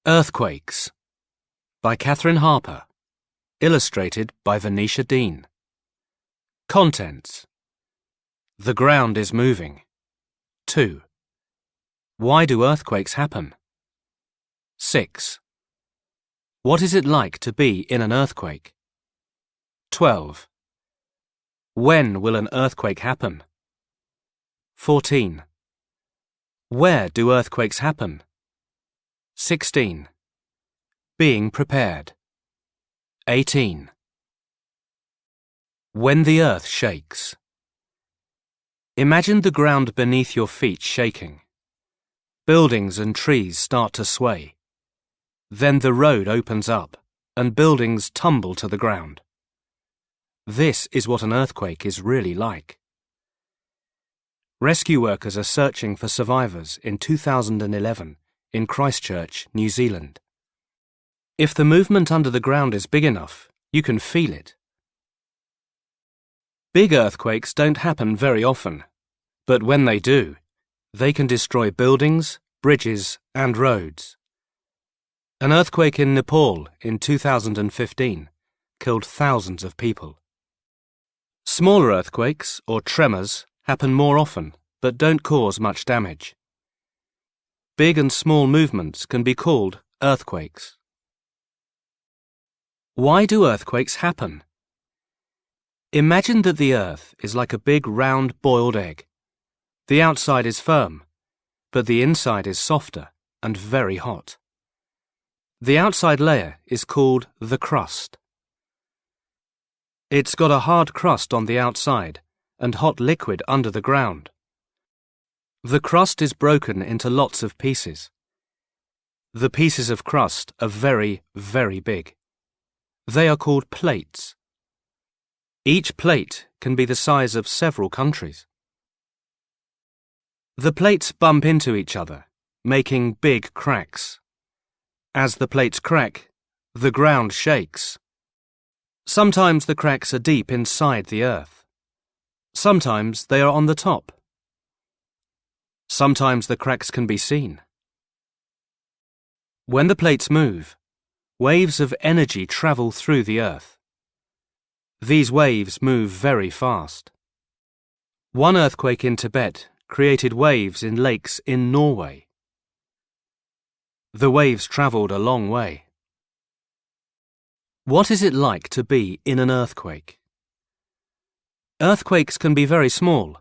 Earthquakes by Catherine Harper. Illustrated by Venetia Dean. Contents: The ground is moving. 2. Why do earthquakes happen? 6. What is it like to be in an earthquake? 12. When will an earthquake happen? 14. Where do earthquakes happen? 16. Being prepared. 18. When the earth shakes. Imagine the ground beneath your feet shaking. Buildings and trees start to sway. Then the road opens up, and buildings tumble to the ground. This is what an earthquake is really like. Rescue workers are searching for survivors in 2011 in Christchurch, New Zealand. If the movement under the ground is big enough, you can feel it. Big earthquakes don't happen very often, but when they do, they can destroy buildings, bridges, and roads. An earthquake in Nepal in 2015 killed thousands of people. Smaller earthquakes, or tremors, happen more often, but don't cause much damage. Big and small movements can be called earthquakes. Why do earthquakes happen? Imagine that the earth is like a big round boiled egg. The outside is firm, but the inside is softer and very hot. The outside layer is called the crust. It's got a hard crust on the outside and hot liquid under the ground. The crust is broken into lots of pieces. The pieces of crust are very, very big. They are called plates. Each plate can be the size of several countries. The plates bump into each other, making big cracks. As the plates crack, the ground shakes. Sometimes the cracks are deep inside the earth. Sometimes they are on the top. Sometimes the cracks can be seen. When the plates move, waves of energy travel through the earth. These waves move very fast. One earthquake in Tibet created waves in lakes in Norway. The waves travelled a long way. What is it like to be in an earthquake? Earthquakes can be very small.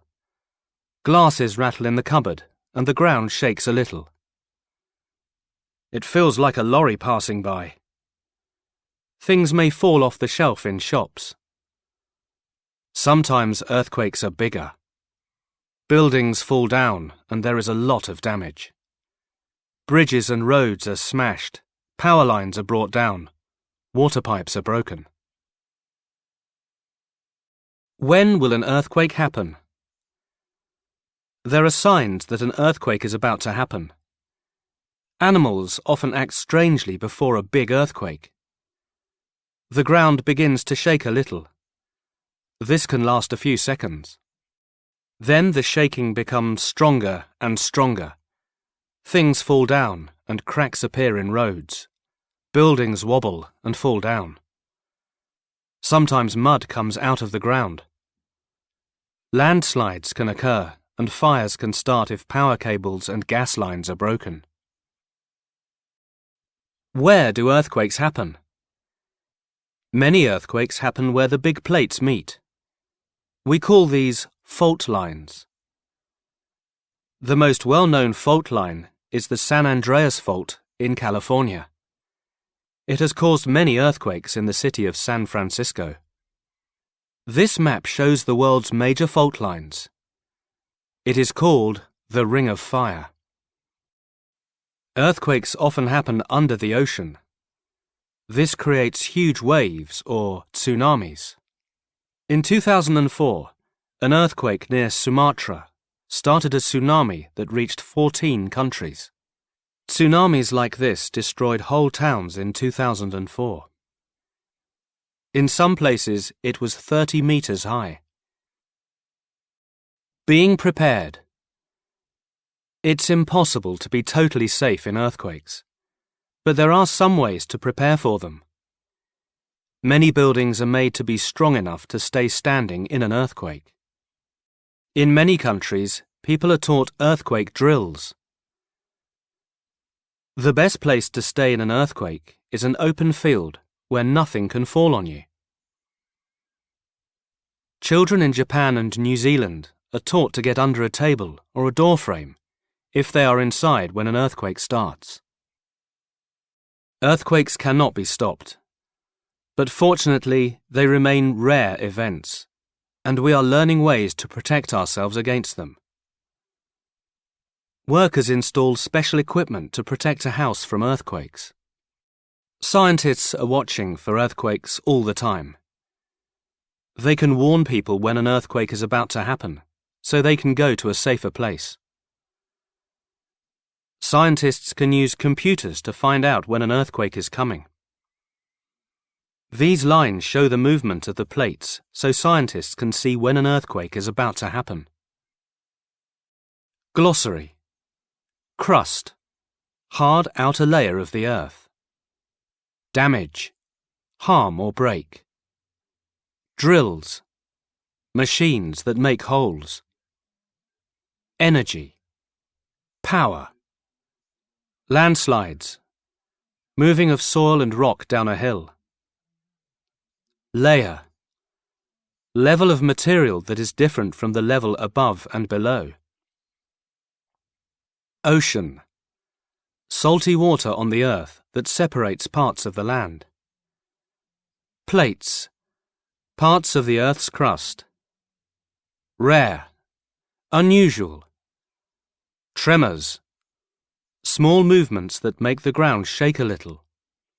Glasses rattle in the cupboard and the ground shakes a little. It feels like a lorry passing by. Things may fall off the shelf in shops. Sometimes earthquakes are bigger. Buildings fall down and there is a lot of damage. Bridges and roads are smashed, power lines are brought down, water pipes are broken. When will an earthquake happen? There are signs that an earthquake is about to happen. Animals often act strangely before a big earthquake. The ground begins to shake a little. This can last a few seconds. Then the shaking becomes stronger and stronger. Things fall down and cracks appear in roads. Buildings wobble and fall down. Sometimes mud comes out of the ground. Landslides can occur and fires can start if power cables and gas lines are broken. Where do earthquakes happen? Many earthquakes happen where the big plates meet. We call these fault lines. The most well-known fault line is the San Andreas Fault in California. It has caused many earthquakes in the city of San Francisco. This map shows the world's major fault lines. It is called the Ring of Fire. Earthquakes often happen under the ocean. This creates huge waves or tsunamis. In 2004, an earthquake near Sumatra started a tsunami that reached 14 countries. Tsunamis like this destroyed whole towns in 2004. In some places, it was 30 meters high. Being prepared. It's impossible to be totally safe in earthquakes. But there are some ways to prepare for them. Many buildings are made to be strong enough to stay standing in an earthquake. In many countries, people are taught earthquake drills. The best place to stay in an earthquake is an open field where nothing can fall on you. Children in Japan and New Zealand are taught to get under a table or a door frame if they are inside when an earthquake starts. Earthquakes cannot be stopped, but fortunately they remain rare events, and we are learning ways to protect ourselves against them. Workers install special equipment to protect a house from earthquakes. Scientists are watching for earthquakes all the time. They can warn people when an earthquake is about to happen, so they can go to a safer place. Scientists can use computers to find out when an earthquake is coming. These lines show the movement of the plates so scientists can see when an earthquake is about to happen. Glossary. Crust, hard outer layer of the earth. Damage, harm or break. Drills, machines that make holes. Energy, power. Landslides, moving of soil and rock down a hill. Layer, level of material that is different from the level above and below. Ocean, salty water on the earth that separates parts of the land. Plates, parts of the earth's crust. Rare, unusual. Tremors, small movements that make the ground shake a little.